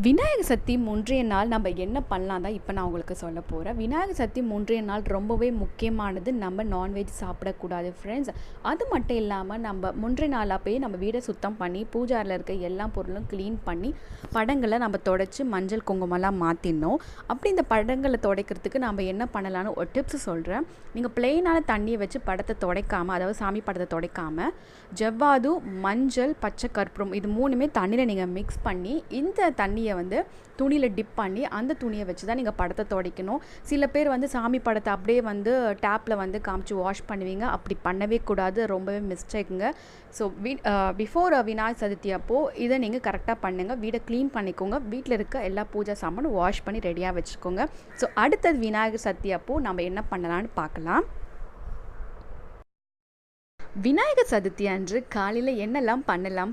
விநாயகர் சதுர்த்தி முன்றைய நாள் நம்ம என்ன பண்ணலாம் தான் இப்போ நான் உங்களுக்கு சொல்ல போகிறேன். விநாயகர் சதுர்த்தி முன்றைய நாள் ரொம்பவே முக்கியமானது. நம்ம நான்வெஜ் சாப்பிடக்கூடாது ஃப்ரெண்ட்ஸ். அது மட்டும் இல்லாமல் நம்ம முன்றைய நாளாக போய் நம்ம வீடை சுத்தம் பண்ணி பூஜாரில் இருக்க எல்லா பொருளும் க்ளீன் பண்ணி படங்களை நம்ம தொடச்சி மஞ்சள் குங்குமம்லாம் மாற்றிடணும். அப்படி இந்த படங்களை துடைக்கிறதுக்கு நம்ம என்ன பண்ணலான்னு ஒரு டிப்ஸ் சொல்கிறேன். நீங்கள் பிளெயினான தண்ணியை வச்சு படத்தை துடைக்காமல், அதாவது சாமி படத்தை துடைக்காமல், ஜவ்வாது, மஞ்சள், பச்சை கற்பூரம் இது மூணுமே தண்ணியில் நீங்கள் மிக்ஸ் பண்ணி இந்த தண்ணியை வந்து துணியில் டிப் பண்ணி அந்த துணியை வச்சு தான் நீங்கள் படத்தை துடைக்கணும். சில பேர் வந்து சாமி படத்தை அப்படியே வந்து டேப்பில் வந்து காமிச்சு வாஷ் பண்ணுவீங்க. அப்படி பண்ணவே கூடாது, ரொம்பவே மிஸ்டேக்குங்க. ஸோ பிஃபோர் விநாயகர் சதுர்த்தி அப்போது இதை நீங்கள் கரெக்டாக பண்ணுங்கள். வீடை க்ளீன் பண்ணிக்கோங்க. வீட்டில் இருக்க எல்லா பூஜை சாமானும் வாஷ் பண்ணி ரெடியாக வச்சுக்கோங்க. ஸோ அடுத்தது விநாயகர் சதுர்த்தி அப்போது நம்ம என்ன பண்ணலான்னு பார்க்கலாம். விநாயகர் சதுர்த்தி அன்று காலையில் என்னெல்லாம்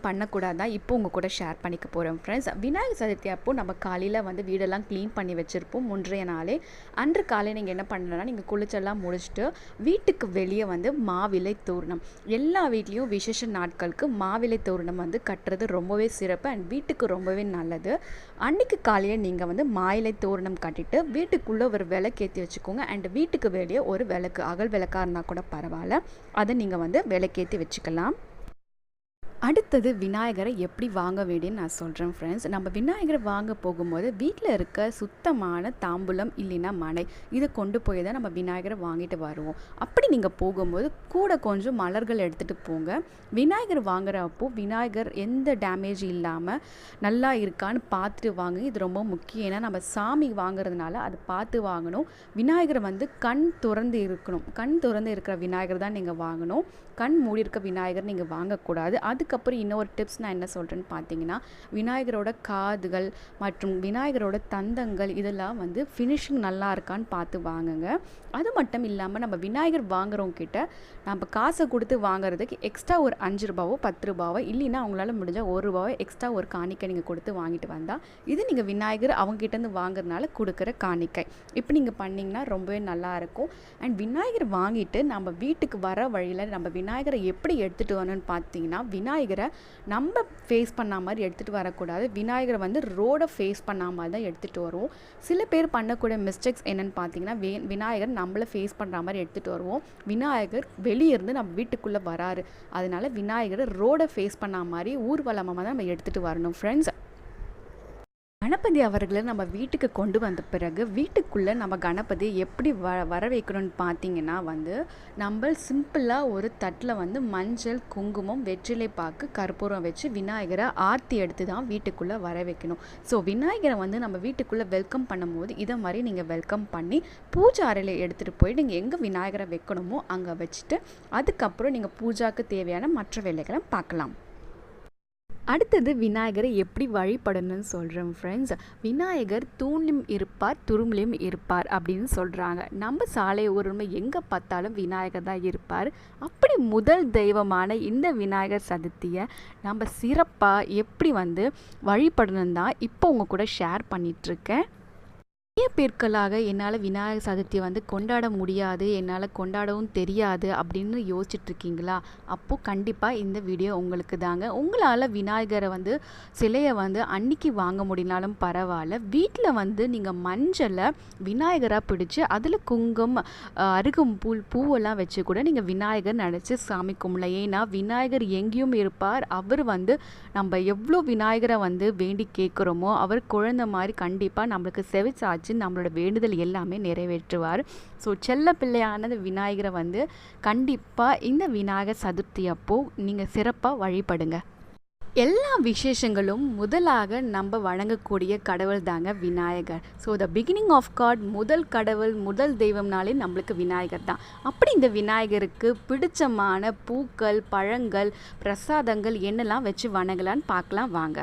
பண்ணக்கூடாதான் இப்போ உங்கள் கூட ஷேர் பண்ணிக்க போகிறோம் ஃப்ரெண்ட்ஸ். விநாயகர் சதுர்த்தி அப்போது நம்ம காலையில் வந்து வீடெல்லாம் க்ளீன் பண்ணி வச்சுருப்போம் முன்றைய நாளே. அன்று காலையில் நீங்கள் என்ன பண்ணலாம்னா, நீங்கள் குளிச்செல்லாம் முடிச்சுட்டு வீட்டுக்கு வெளியே வந்து மாவிலை தோரணம், எல்லா வீட்லேயும் விசேஷ நாட்களுக்கு மாவிலை தோரணம் வந்து கட்டுறது ரொம்பவே சிறப்பு அண்ட் வீட்டுக்கு ரொம்பவே நல்லது. அன்றைக்கு காலையில் நீங்கள் வந்து மாயிலை தோரணம் கட்டிட்டு வீட்டுக்குள்ளே ஒரு விளக்கேற்றி வச்சுக்கோங்க. அண்ட் வீட்டுக்கு வெளியே ஒரு விளக்கு, அகல் விளக்காக இருந்தால் கூட பரவாயில்ல, அதை நீங்கள் வந்து விளக்கேற்றி வச்சுக்கலாம். அடுத்தது விநாயகரை எப்படி வாங்க வேண்டியன்னு நான் சொல்கிறேன் ஃப்ரெண்ட்ஸ். நம்ம விநாயகரை வாங்க போகும்போது வீட்டில் இருக்க சுத்தமான தாம்பூலம் இல்லைன்னா மனை இதை கொண்டு போய் தான் நம்ம விநாயகரை வாங்கிட்டு வருவோம். அப்படி நீங்கள் போகும்போது கூட கொஞ்சம் மலர்கள் எடுத்துகிட்டு போங்க. விநாயகர் வாங்குறப்போ விநாயகர் எந்த டேமேஜ் இல்லாமல் நல்லா இருக்கான்னு பார்த்துட்டு வாங்க. இது ரொம்ப முக்கியம். ஏன்னா நம்ம சாமி வாங்குறதுனால அதை பார்த்து வாங்கணும். விநாயகரை வந்து கண் திறந்து இருக்கணும். கண் திறந்து இருக்கிற விநாயகர் தான் நீங்கள் வாங்கணும். கண் மூடி இருக்க விநாயகர் நீங்கள் வாங்கக்கூடாது. அதுக்கப்புறம் இன்னொரு டிப்ஸ் நான் என்ன சொல்கிறேன்னு பார்த்தீங்கன்னா, விநாயகரோட காதுகள் மற்றும் விநாயகரோட தந்தங்கள் இதெல்லாம் வந்து ஃபினிஷிங் நல்லா இருக்கான்னு பார்த்து வாங்குங்க. அது மட்டும் இல்லாமல் நம்ம விநாயகர் வாங்குறவங்க கிட்ட நம்ம காசை கொடுத்து வாங்குறதுக்கு எக்ஸ்ட்ரா ஒரு 5 ரூபாவோ 10 ரூபாவோ இல்லைன்னா அவங்களால முடிஞ்சால் 1 ரூபாவோ எக்ஸ்ட்ரா ஒரு காணிக்கை நீங்கள் கொடுத்து வாங்கிட்டு வந்தால் இது நீங்கள் விநாயகர் அவங்ககிட்டேருந்து வாங்குறதுனால கொடுக்குற காணிக்கை. இப்போ நீங்கள் பண்ணிங்கன்னா ரொம்பவே நல்லாயிருக்கும். அண்ட் விநாயகர் வாங்கிட்டு நம்ம வீட்டுக்கு வர வழியில் நம்ம விநாயகரை எப்படி எடுத்துகிட்டு வரணும்னு பார்த்தீங்கன்னா, விநாயகரை நம்ம ஃபேஸ் பண்ண மாதிரி எடுத்துகிட்டு வரக்கூடாது. விநாயகரை வந்து ரோடை ஃபேஸ் பண்ண மாதிரி தான் எடுத்துகிட்டு வருவோம். சில பேர் பண்ணக்கூடிய மிஸ்டேக்ஸ் என்னென்னு பார்த்தீங்கன்னா, விநாயகர் நம்மளை ஃபேஸ் பண்ணுற மாதிரி எடுத்துகிட்டு வருவோம். விநாயகர் வெளியே இருந்து நம்ம வீட்டுக்குள்ளே வராரு. அதனால் விநாயகரை ரோடை ஃபேஸ் பண்ண மாதிரி ஊர்வலமாக தான் நம்ம எடுத்துகிட்டு வரணும் ஃப்ரெண்ட்ஸ். கணபதி அவர்களை நம்ம வீட்டுக்கு கொண்டு வந்த பிறகு வீட்டுக்குள்ளே நம்ம கணபதியை எப்படி வர வைக்கணும்னு பார்த்தீங்கன்னா வந்து, நம்ம சிம்பிளாக ஒரு தட்டில் வந்து மஞ்சள், குங்குமம், வெற்றிலை பாக்கு, கற்பூரம் வச்சு விநாயகரை ஆர்த்தி எடுத்து தான் வீட்டுக்குள்ளே வர வைக்கணும். ஸோ விநாயகரை வந்து நம்ம வீட்டுக்குள்ளே வெல்கம் பண்ணும்போது இதை மாதிரி நீங்கள் வெல்கம் பண்ணி பூஜை அறையில் எடுத்துகிட்டு போய் நீங்கள் எங்கே விநாயகரை வைக்கணுமோ அங்கே வச்சுட்டு அதுக்கப்புறம் நீங்கள் பூஜாவுக்கு தேவையான மற்ற வேலைகளை பார்க்கலாம். அடுத்தது விநாயகரை எப்படி வழிபடணும்னு சொல்கிறேன் ஃப்ரெண்ட்ஸ். விநாயகர் தூணிலும் இருப்பார், துரும்பிலும் இருப்பார் அப்படின்னு சொல்கிறாங்க. நம்ம சாலை ஓரமாக எங்கே பார்த்தாலும் விநாயகர் தான் இருப்பார். அப்படி முதல் தெய்வமான இந்த விநாயகர் சதுர்த்தியை நம்ம சிறப்பாக எப்படி வந்து வழிபடணும் தான் இப்போ உங்கள் கூட ஷேர் பண்ணிகிட்ருக்கேன். நிறைய பேர்களாக என்னால் விநாயகர் சதுர்த்தியை வந்து கொண்டாட முடியாது, என்னால் கொண்டாடவும் தெரியாது அப்படின்னு யோசிச்சுட்ருக்கீங்களா? அப்போது கண்டிப்பாக இந்த வீடியோ உங்களுக்கு தாங்க. உங்களால் விநாயகரை வந்து சிலையை வந்து அன்னைக்கு வாங்க முடியினாலும் பரவாயில்ல, வீட்டில் வந்து நீங்கள் மஞ்சளை விநாயகராக பிடிச்சி அதில் குங்குமம், அருகம்புல், பூவெல்லாம் வச்சு கூட நீங்கள் விநாயகர் நினச்சி சாமி கும்பலாம். ஏன்னா விநாயகர் எங்கேயும் இருப்பார். அவர் வந்து நம்ம எவ்வளோ விநாயகரை வந்து வேண்டி கேட்குறோமோ அவர் குழந்தை மாதிரி கண்டிப்பாக நம்மளுக்கு செவிச்சாச்சு நம்மளோட வேண்டுதல் எல்லாமே நிறைவேற்றுவார். ஸோ செல்ல பிள்ளையானது விநாயகரை வந்து கண்டிப்பாக இந்த விநாயகர் சதுர்த்தி அப்போது நீங்கள் சிறப்பாக வழிபடுங்க. எல்லா விசேஷங்களும் முதலாக நம்ம வணங்கக்கூடிய கடவுள் தாங்க Vinayagar. So the beginning of god, முதல் கடவுள், முதல் தெய்வம்னாலே நம்மளுக்கு விநாயகர் தான். அப்படி இந்த விநாயகருக்கு பிடிச்சமான பூக்கள், பழங்கள், பிரசாதங்கள் என்னெல்லாம் வச்சு வணங்கலான்னு பார்க்கலாம் வாங்க.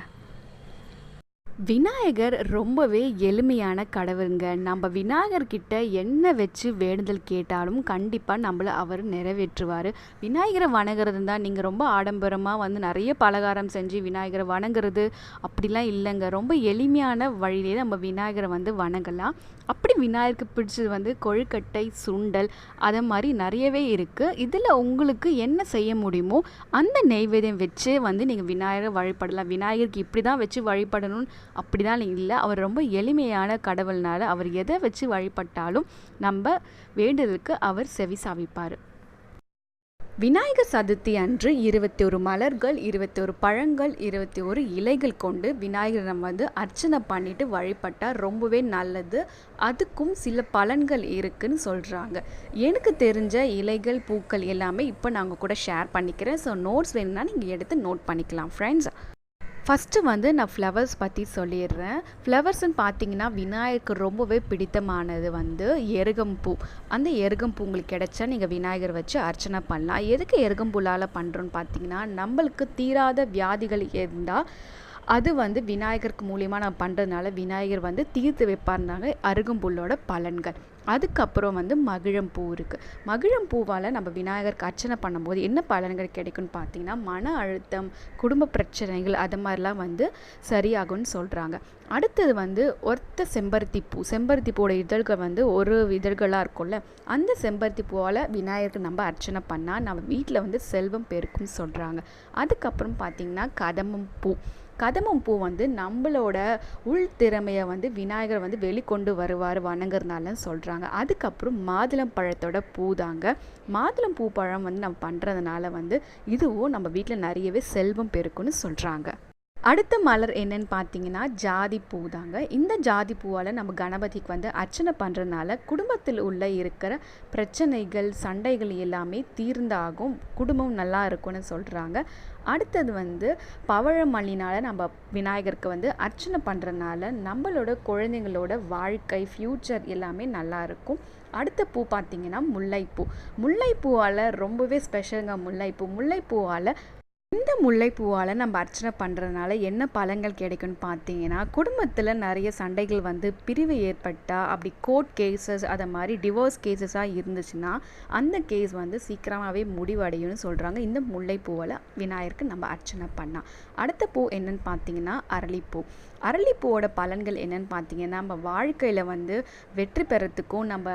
விநாயகர் ரொம்பவே எளிமையான கடவுளுங்க. நம்ம விநாயகர்கிட்ட என்ன வச்சு வேண்டுதல் கேட்டாலும் கண்டிப்பாக நம்மளை அவர் நிறைவேற்றுவார். விநாயகரை வணங்குறது தான் நீங்கள் ரொம்ப ஆடம்பரமாக வந்து நிறைய பலகாரம் செஞ்சு விநாயகரை வணங்குறது அப்படிலாம் இல்லைங்க. ரொம்ப எளிமையான வழியிலே நம்ம விநாயகரை வந்து வணங்கலாம். அப்படி விநாயகருக்கு பிடிச்சது வந்து கொழுக்கட்டை, சுண்டல், அதை மாதிரி நிறையவே இருக்குது. இதில் உங்களுக்கு என்ன செய்ய முடியுமோ அந்த நெய்வேத்தியம் வச்சே வந்து நீங்கள் விநாயகரை வழிபடலாம். விநாயகருக்கு இப்படி தான் வச்சு வழிபடணும்னு அப்படிதான் இல்லை. அவர் ரொம்ப எளிமையான கடவுள்னால அவர் எதை வச்சு வழிபட்டாலும் நம்ம வேண்டுதலுக்கு அவர் செவி சாவிப்பார். விநாயகர் சதுர்த்தி அன்று 21 மலர்கள், 21 பழங்கள், 21 இலைகள் கொண்டு விநாயகரை நம்ம அர்ச்சனை பண்ணிட்டு வழிபட்டால் ரொம்பவே நல்லது. அதுக்கும் சில பலன்கள் இருக்குன்னு சொல்கிறாங்க. எனக்கு தெரிஞ்ச இலைகள், பூக்கள் எல்லாமே இப்போ நாங்கள் கூட ஷேர் பண்ணிக்கிறேன். ஸோ நோட்ஸ் வேணும்னா நீங்கள் எடுத்து நோட் பண்ணிக்கலாம் ஃப்ரெண்ட்ஸ். ஃபஸ்ட்டு நான் ஃப்ளவர்ஸ் பற்றி சொல்லிடுறேன். ஃப்ளவர்ஸ்ன்னு பார்த்தீங்கன்னா விநாயகருக்கு ரொம்பவே பிடித்தமானது எருகம்பூ. அந்த எருகம்பூ உங்களுக்கு கிடைச்சா நீங்கள் விநாயகர் வச்சு அர்ச்சனை பண்ணலாம். எதுக்கு எருகம்பூலால் பண்ணுறோன்னு பார்த்தீங்கன்னா, நம்மளுக்கு தீராத வியாதிகள் இருந்தால் அது விநாயகருக்கு மூலியமாக நான் பண்ணுறதுனால விநாயகர் தீர்த்து வைப்பாருந்தாங்க அருகம்புல்லோட பலன்கள். அதுக்கப்புறம் மகிழம்பூ இருக்குது. மகிழம்பூவால் நம்ம விநாயகருக்கு அர்ச்சனை பண்ணும்போது என்ன பலன்கள் கிடைக்கும்னு பார்த்தீங்கன்னா, மன அழுத்தம், குடும்ப பிரச்சனைகள் அது மாதிரிலாம் சரியாகும்னு சொல்கிறாங்க. அடுத்தது ஒத்த செம்பருத்தி பூ. செம்பருத்தி பூவோட இதழ்கள் ஒரு இதழ்களாக இருக்கும்ல, அந்த செம்பருத்தி பூவால் விநாயகருக்கு நம்ம அர்ச்சனை பண்ணால் நம்ம வீட்டில் செல்வம் பெருக்கும்னு சொல்கிறாங்க. அதுக்கப்புறம் பார்த்திங்கன்னா கதம்பம் பூ. கதம்பம் பூ நம்மளோட உள் திறமையை விநாயகர் வெளிக்கொண்டு வருவார் வணங்குறதுனாலன்னு சொல்கிறாங்க. அதுக்கப்புறம் மாதுளம் பழத்தோட பூ தாங்க. மாதுளம் பூ பழம் நம்ம பண்ணுறதுனால இதுவும் நம்ம வீட்டில் நிறையவே செல்வம் பெருக்குன்னு சொல்கிறாங்க. அடுத்த மலர் என்னன்னு பார்த்தீங்கன்னா ஜாதி பூ தாங்க. இந்த ஜாதி பூவால் நம்ம கணபதிக்கு அர்ச்சனை பண்ணுறதுனால குடும்பத்தில் உள்ள இருக்கிற பிரச்சனைகள், சண்டைகள் எல்லாமே தீர்ந்தாகும், குடும்பம் நல்லா இருக்கும்னு சொல்கிறாங்க. அடுத்தது பவழமல்லினால் நம்ம விநாயகருக்கு அர்ச்சனை பண்ணுறதுனால நம்மளோட குழந்தைங்களோட வாழ்க்கை, ஃப்யூச்சர் எல்லாமே நல்லா இருக்கும். அடுத்த பூ பார்த்திங்கன்னா முல்லைப்பூ. முல்லைப்பூவால் ரொம்பவே ஸ்பெஷலுங்க முல்லைப்பூ. முல்லைப்பூவால் இந்த முல்லைப்பூவால் நம்ம அர்ச்சனை பண்ணுறதுனால என்ன பலன்கள் கிடைக்கும்னு பார்த்தீங்கன்னா, குடும்பத்தில் நிறைய சண்டைகள் பிரிவு ஏற்பட்டால், அப்படி கோர்ட் கேசஸ் அதை மாதிரி டிவோர்ஸ் கேசஸாக இருந்துச்சுன்னா அந்த கேஸ் சீக்கிரமாகவே முடிவடையும்னு சொல்கிறாங்க இந்த முல்லைப்பூவால் விநாயகருக்கு நம்ம அர்ச்சனை பண்ணால். அடுத்த பூ என்னன்னு பார்த்தீங்கன்னா அரளிப்பூ. அரளிப்பூவோட பலன்கள் என்னன்னு பார்த்தீங்கன்னா, நம்ம வாழ்க்கையில் வெற்றி பெறத்துக்கும் நம்ம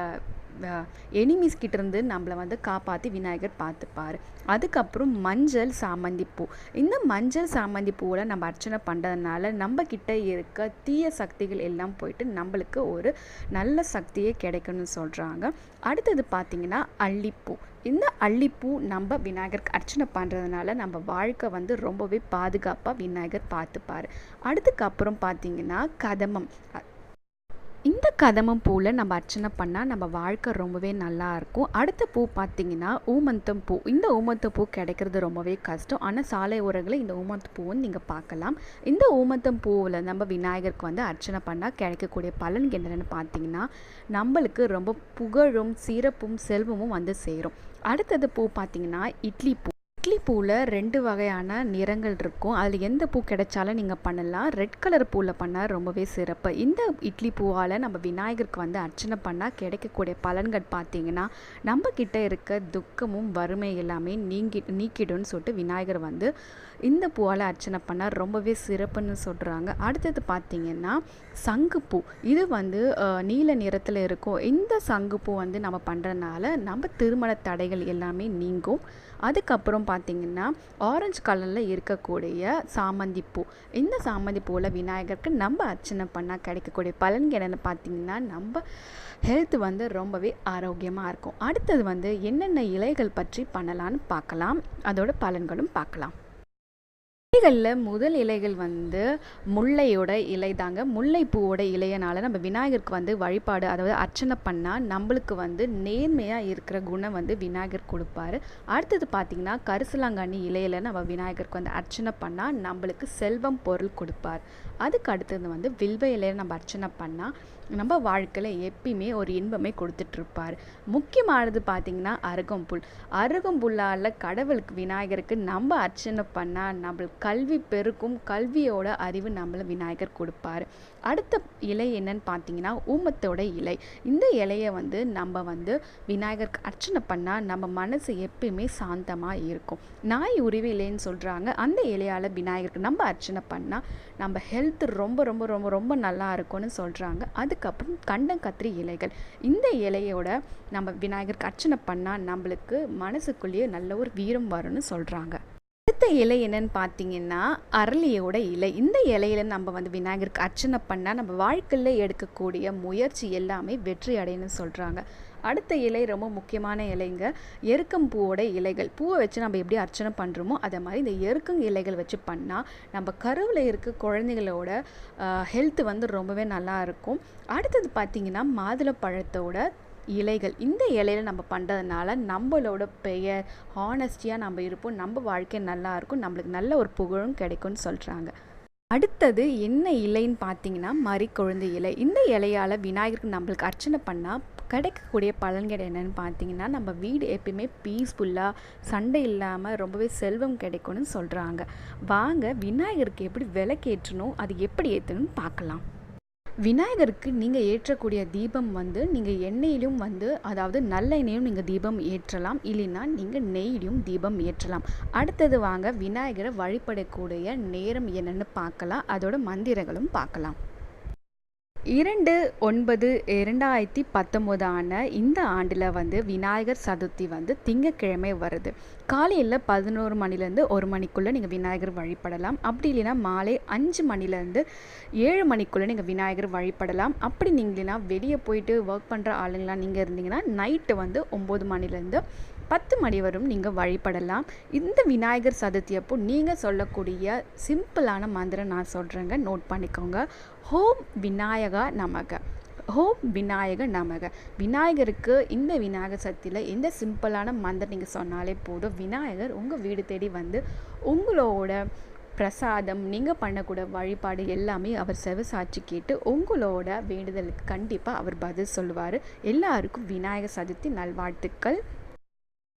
எனிமீஸ் கிட்டேருந்து நம்மளை காப்பாற்றி விநாயகர் பார்த்துப்பார். அதுக்கப்புறம் மஞ்சள் சாமந்தி பூ. இந்த மஞ்சள் சாமந்தி பூவில் நம்ம அர்ச்சனை பண்ணுறதுனால நம்ம கிட்ட இருக்க தீய சக்திகள் எல்லாம் போயிட்டு நம்மளுக்கு ஒரு நல்ல சக்தியே கிடைக்கும்னு சொல்கிறாங்க. அடுத்தது பார்த்திங்கன்னா அல்லிப்பூ. இந்த அல்லிப்பூ நம்ம விநாயகருக்கு அர்ச்சனை பண்ணுறதுனால நம்ம வாழ்க்கை ரொம்பவே பாதுகாப்பாக விநாயகர் பார்த்துப்பார். அதுக்கப்புறம் பார்த்திங்கன்னா கதம்பம். இந்த கதம்பம் பூவில் நம்ம அர்ச்சனை பண்ணால் நம்ம வாழ்க்கை ரொம்பவே நல்லாயிருக்கும். அடுத்த பூ பார்த்திங்கன்னா ஊமந்தம் பூ. இந்த ஊமந்தம் பூ கிடைக்கிறது ரொம்பவே கஷ்டம். ஆனால் சாலை ஓரங்களில் இந்த ஊமந்தம் பூவும் நீங்கள் பார்க்கலாம். இந்த ஊமந்தம் பூவில் நம்ம விநாயகருக்கு அர்ச்சனை பண்ணால் கிடைக்கக்கூடிய பலன் என்னென்னு பார்த்தீங்கன்னா, நம்மளுக்கு ரொம்ப புகழும், சிறப்பும், செல்வமும் சேரும். அடுத்தது பூ பார்த்திங்கன்னா இட்லி பூ. இட்லி பூவில் 2 வகையான நிறங்கள் இருக்கும். அதில் எந்த பூ கிடைச்சாலும் நீங்கள் பண்ணலாம். ரெட் கலர் பூவில் பண்ணால் ரொம்பவே சிறப்பு. இந்த இட்லி பூவால் நம்ம விநாயகருக்கு அர்ச்சனை பண்ணால் கிடைக்கக்கூடிய பலன்கள் பார்த்திங்கன்னா, நம்ம கிட்ட இருக்க துக்கமும் வறுமை எல்லாமே நீக்கிடும்னு சொல்லிட்டு விநாயகர் இந்த பூவால் அர்ச்சனை பண்ணால் ரொம்பவே சிறப்புன்னு சொல்கிறாங்க. அடுத்தது பார்த்திங்கன்னா சங்குப்பூ. இது நீல நிறத்தில் இருக்கும். இந்த சங்குப்பூ நம்ம பண்ணுறதுனால நம்ம திருமண தடைகள் எல்லாமே நீங்கும். அதுக்கப்புறம் பார்த்திங்கன்னா ஆரஞ்சு கலரில் இருக்கக்கூடிய சாமந்தி பூ. இந்த சாமந்தி பூவில் விநாயகருக்கு நம்ம அர்ச்சனை பண்ணால் கிடைக்கக்கூடிய பலன்கள் என்னென்னு பார்த்திங்கன்னா, நம்ம ஹெல்த் ரொம்பவே ஆரோக்கியமாக இருக்கும். அடுத்தது என்னென்ன இலைகள் பற்றி பண்ணலான்னு பார்க்கலாம், அதோட பலன்களும் பார்க்கலாம். இலைகளில் முதல் இலைகள் முல்லையோட இலை தாங்க. முல்லைப்பூவோட இலையனால் நம்ம விநாயகருக்கு வழிபாடு, அதாவது அர்ச்சனை பண்ணால் நம்மளுக்கு நேர்மையாக இருக்கிற குணம் விநாயகர் கொடுப்பாரு. அடுத்தது பார்த்திங்கன்னா கரிசலாங்கண்ணி இலையில் நம்ம விநாயகருக்கு அர்ச்சனை பண்ணால் நம்மளுக்கு செல்வம் பொருள் கொடுப்பார். அதுக்கு அடுத்தது வில்வ இலையில் நம்ம அர்ச்சனை பண்ணால் நம்ம வாழ்க்கையில் எப்பயுமே ஒரு இன்பமே கொடுத்துட்ருப்பார். முக்கியமானது பார்த்திங்கன்னா அருகம்புல். அருகம்புல்லால் கடவுளுக்கு விநாயகருக்கு நம்ம அர்ச்சனை பண்ணால் நம்மளுக்கு கல்வி பெருக்கும், கல்வியோட அறிவு நம்மளை விநாயகர் கொடுப்பார். அடுத்த இலை என்னன்னு பார்த்தீங்கன்னா ஊமத்தோட இலை. இந்த இலையை நம்ம விநாயகருக்கு அர்ச்சனை பண்ணால் நம்ம மனசு எப்பயுமே சாந்தமாக இருக்கும். நாய் உருவி இலைன்னு சொல்கிறாங்க. அந்த இலையால் விநாயகருக்கு நம்ம அர்ச்சனை பண்ணால் நம்ம ஹெல்த் ரொம்ப ரொம்ப ரொம்ப ரொம்ப நல்லா இருக்கும்னு சொல்கிறாங்க. அதுக்கப்புறம் கண்டங்கத்திரி இலைகள். இந்த இலையோட நம்ம விநாயகருக்கு அர்ச்சனை பண்ணால் நம்மளுக்கு மனசுக்குள்ளேயே நல்ல ஒரு வீரம் வரும்னு சொல்கிறாங்க. அடுத்த இலை என்னன்னு பார்த்தீங்கன்னா அரளியோட இலை. இந்த இலையில நம்ம வந்து விநாயகருக்கு அர்ச்சனை பண்ணால் நம்ம வாழ்க்கையில் எடுக்கக்கூடிய முயற்சி எல்லாமே வெற்றி அடையணும்னு சொல்கிறாங்க. அடுத்த இலை ரொம்ப முக்கியமான இலைங்க. எருக்கம் பூவோட இலைகள். பூவை வச்சு நம்ம எப்படி அர்ச்சனை பண்ணுறோமோ அதை மாதிரி இந்த எருக்கம் இலைகள் வச்சு பண்ணால் நம்ம கருவில் இருக்க குழந்தைகளோட ஹெல்த் வந்து ரொம்பவே நல்லா இருக்கும். அடுத்தது பார்த்திங்கன்னா மாதுளப்பழத்தோட இலைகள். இந்த இலையில நம்ம பண்ணுறதுனால நம்மளோட பெயர் ஹானஸ்டியாக நம்ம இருப்போம், நம்ம வாழ்க்கை நல்லா இருக்கும், நம்மளுக்கு நல்ல ஒரு புகழும் கிடைக்கும்னு சொல்கிறாங்க. அடுத்தது என்ன இலைன்னு பார்த்தீங்கன்னா மறிக்கொழுந்து இலை. இந்த இலையால் விநாயகருக்கு நம்மளுக்கு அர்ச்சனை பண்ணால் கிடைக்கக்கூடிய பலன்கள் என்னென்னு பார்த்தீங்கன்னா நம்ம வீடு எப்பயுமே பீஸ்ஃபுல்லாக சண்டை இல்லாமல் ரொம்பவே செல்வம் கிடைக்கும்னு சொல்கிறாங்க. வாங்க விநாயகருக்கு எப்படி விளக்கேற்றணும், அது எப்படி ஏற்றணும்னு பார்க்கலாம். விநாயகருக்கு நீங்கள் ஏற்றக்கூடிய தீபம் வந்து நீங்கள் எண்ணெயிலும் வந்து அதாவது நல்லெண்ணெயும் நீங்கள் தீபம் ஏற்றலாம், இல்லைன்னா நீங்கள் நெய்யிலும் தீபம் ஏற்றலாம். அடுத்தது வாங்க விநாயகரை வழிபடக்கூடிய நேரம் என்னென்னு பார்க்கலாம், அதோட மந்திரங்களும் பார்க்கலாம். 2/9/2019 இந்த ஆண்டில் வந்து விநாயகர் சதுர்த்தி வந்து திங்கக்கிழமை வருது. காலையில் 11 மணிலேருந்து 1 மணிக்குள்ளே நீங்கள் விநாயகர் வழிபடலாம். அப்படி இல்லைன்னா மாலை 5 மணிலேருந்து 7 மணிக்குள்ளே நீங்கள் விநாயகர் வழிபடலாம். அப்படி நீங்களா வெளியே போயிட்டு ஒர்க் பண்ணுற ஆளுங்களாம் நீங்கள் இருந்தீங்கன்னா நைட்டு வந்து 9 மணிலேருந்து 10 மணி வரும் நீங்கள் வழிபடலாம். இந்த விநாயகர் சதுர்த்தி அப்போ நீங்கள் சொல்லக்கூடிய சிம்பிளான மந்திரம் நான் சொல்கிறேங்க, நோட் பண்ணிக்கோங்க. ஓம் விநாயகா நமக, ஓம் விநாயக நமக. விநாயகருக்கு இந்த விநாயகர் சதுர்த்தியில் எந்த சிம்பிளான மந்திரம் நீங்கள் சொன்னாலே போதும், விநாயகர் உங்கள் வீடு தேடி வந்து உங்களோட பிரசாதம் நீங்கள் பண்ணக்கூட வழிபாடு எல்லாமே அவர் செவிசாட்சி கேட்டு உங்களோட வேண்டுதலுக்கு கண்டிப்பாக அவர் பதில் சொல்லுவார். எல்லாருக்கும் விநாயகர் சதுர்த்தி நல்வாழ்த்துக்கள்.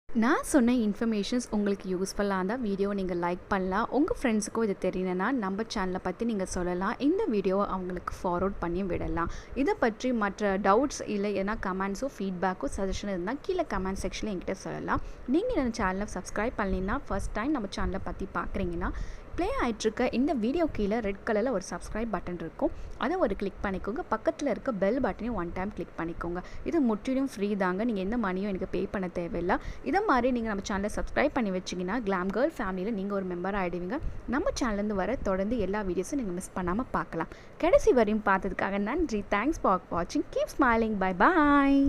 நான் சொன்ன இன்ஃபர்மேஷன்ஸ் உங்களுக்கு யூஸ்ஃபுல்லாக இருந்தால் வீடியோவை நீங்கள் லைக் பண்ணலாம். உங்கள் ஃப்ரெண்ட்ஸுக்கும் இது தெரியணுன்னா நம்ம சேனலை பற்றி நீங்கள் சொல்லலாம். இந்த வீடியோவை அவங்களுக்கு ஃபார்வர்ட் பண்ணி விடலாம். இதை பற்றி மற்ற டவுட்ஸ் இல்லை ஏன்னா கமெண்ட்ஸோ ஃபீட்பேக்கோ சஜஷன் இருந்தால் கீழே கமெண்ட் செக்ஷனில் என்கிட்ட சொல்லலாம். நீங்கள் நம்ம சேனலை சப்ஸ்கிரைப் பண்ணலைன்னா ஃபர்ஸ்ட் டைம் நம்ம சேனலை பற்றி பார்க்குறீங்கன்னா ப்ளே ஆகிட்டுருக்க இந்த வீடியோ கீழே ரெட் கலரில் ஒரு சப்ஸ்கிரைப் பட்டன் இருக்கும், அதை ஒரு கிளிக் பண்ணிக்கோங்க. பக்கத்தில் இருக்க பெல் பட்டனையும் 1 டைம் கிளிக் பண்ணிக்கோங்க. இது முற்றிலும் ஃப்ரீ தாங்க, நீங்கள் எந்த மணியும் எனக்கு பே பண்ண தேவையில்லை. இதை மாதிரி நீங்கள் நம்ம சேனலை சப்ஸ்கிரைப் பண்ணி வச்சிங்கன்னா கிளாம் கேர்ள் ஃபேமிலியில் நீங்கள் ஒரு மெம்பர் ஆகிடுவீங்க. நம்ம சேனல்லேருந்து வர தொடர்ந்து எல்லா வீடியோஸும் நீங்கள் மிஸ் பண்ணாமல் பார்க்கலாம். கடைசி வரையும் பார்த்ததுக்காக நன்றி. தேங்க்ஸ் ஃபார் வாட்சிங். Keep smiling. Bye bye.